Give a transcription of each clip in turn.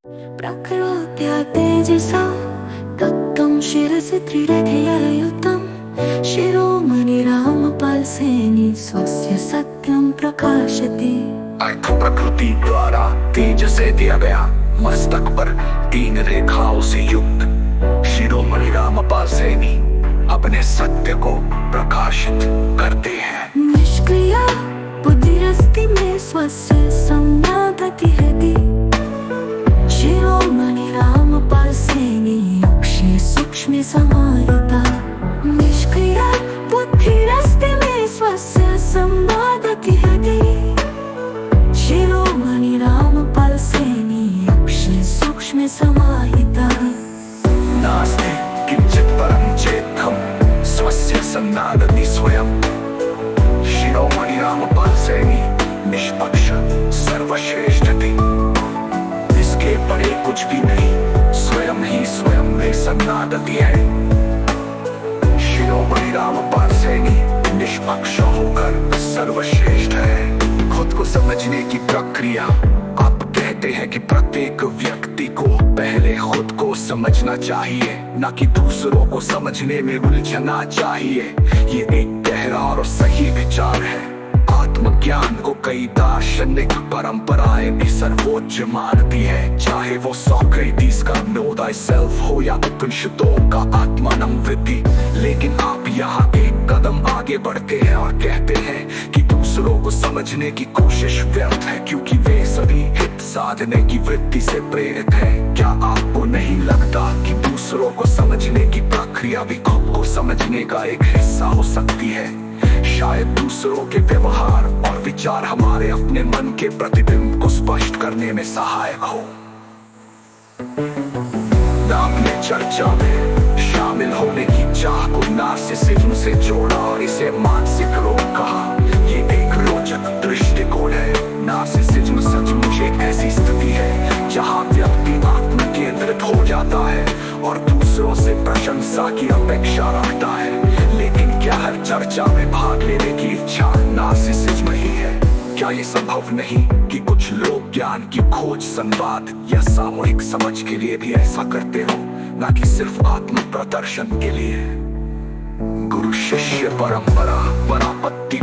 प्रकृत्या तेजसा तत्त्वं शिरसि त्रिरथययुतं शिरोमणि रामपालसेनि स्वस्य सत्यं प्रकाशते। अर्थ प्रकृति द्वारा तेज से दिया गया, मस्तक पर 3 रेखाओं से युक्त शिरोमणि रामपाल सैनी अपने सत्य को प्रकाशित करते हैं। निष्क्रिया बुद्धिरस्ति में स्वस्य संवादति हृदि शिरोमणि रामपालसेनि अक्षे सूक्ष्मे समाहिता। निष्क्रिया बुद्धिरस्ति में स्वस्य संवादति हृदि शिरोमणि रामपालसेनि अक्षे सूक्ष्मे समाहिता। नास्ति किंचित् परं चेत्थं स्वस्य सन्नादति स्वयं। शिरोमणि रामपाल सैनी निष्पक्ष सर्वश्रेष्ठति, इसके परे कुछ भी नहीं, स्वयं ही स्वयं में सन्नादति है। शिरोमणि रामपाल सैनी निष्पक्ष होकर सर्वश्रेष्ठ है। खुद को समझने की प्रक्रिया। आप कहते हैं कि प्रत्येक व्यक्ति को पहले खुद को समझना चाहिए, न कि दूसरों को समझने में उलझना चाहिए। ये एक गहरा और सही विचार है। आत्मज्ञान को कई दार्शनिक परंपराएं भी सर्वोच्च मानती है, चाहे वो सोक्रेटिस का नो थायसेल्फ हो या उपनिषदों का आत्मानं वृद्धि। लेकिन आप यहाँ एक कदम आगे बढ़ते हैं और कहते हैं कि दूसरों को समझने की कोशिश व्यर्थ है, क्योंकि वे सभी हित साधने की वृत्ति से प्रेरित है। क्या आपको नहीं लगता कि दूसरों को समझने की प्रक्रिया भी खुद को समझने का एक हिस्सा हो सकती है? शायद दूसरों के व्यवहार और विचार हमारे अपने मन के प्रतिबिंब को स्पष्ट करने में सहायक हो। आपने चर्चा में शामिल होने की चाह को नार्सिसिज्म से जोड़ा और इसे मानसिक रोग कहा। ये एक रोचक दृष्टिकोण है। नार्सिसिज्म सचमुच एक ऐसी स्थिति है जहाँ व्यक्ति आत्म केंद्रित हो जाता है और दूसरों से प्रशंसा की अपेक्षा रखता है। लेकिन क्या हर चर्चा में भाग लेने की इच्छा नार्सिसिज्म ही है? क्या ये संभव नहीं कि कुछ लोग ज्ञान की खोज, संवाद या सामूहिक समझ के लिए भी ऐसा करते हो, न कि सिर्फ आत्म प्रदर्शन के लिए? गुरु शिष्य परंपरा परापत्ति।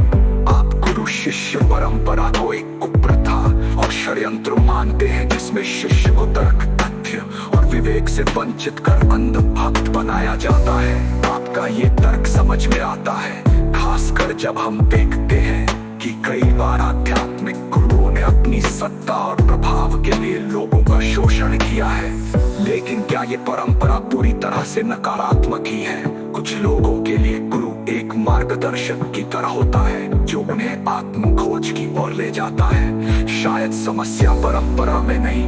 आप गुरु शिष्य परंपरा को एक कुप्रथा और षड्यंत्र मानते हैं, जिसमें शिष्य को तर्क, तथ्य और विवेक से वंचित कर अंध भक्त बनाया जाता है। आपका ये तर्क समझ में आता है, खासकर जब हम देखते हैं कि कई बार आध्यात्मिक गुरुओं ने अपनी सत्ता और प्रभाव के लिए लोगों का शोषण किया है। लेकिन क्या ये परंपरा पूरी तरह से नकारात्मक ही है? कुछ लोगों के लिए गुरु एक मार्गदर्शक की तरह होता है जो उन्हें आत्म खोज की ओर ले जाता है। शायद समस्या परंपरा में नहीं,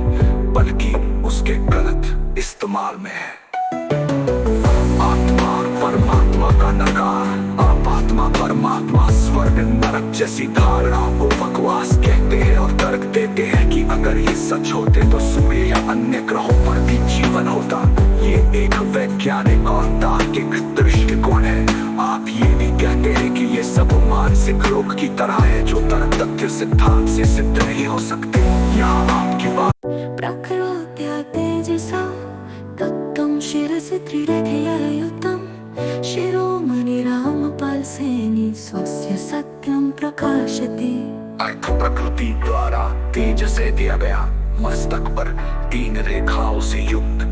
बल्कि उसके गलत इस्तेमाल में है। आत्मा और परमात्मा का नकार। आप आत्मा परमात्मा स्वर्ग नरक जैसी धारणा को बकवास कहते हैं और तर्क देते हैं कि अगर ये सच होते तो सूर्य या अन्य ग्रहों पर भी जीवन होता। ये एक वैज्ञानिक और तार्किक दृष्टिकोण है। आप ये भी कहते हैं कि ये सब मानसिक रोग की तरह है जो तर्क, तथ्य, सिद्धांत से सिद्ध नहीं हो सकते। यहाँ आपकी बात। प्रकृत्या तेजसा तत्त्वं शिरसि त्रिरथययुतं शिरोमणि रामपालसेनि स्वस्य सत्यं प्रकाशते। अर्थ प्रकृति द्वारा तेज से दिया गया, मस्तक पर 3 रेखाओं से युक्त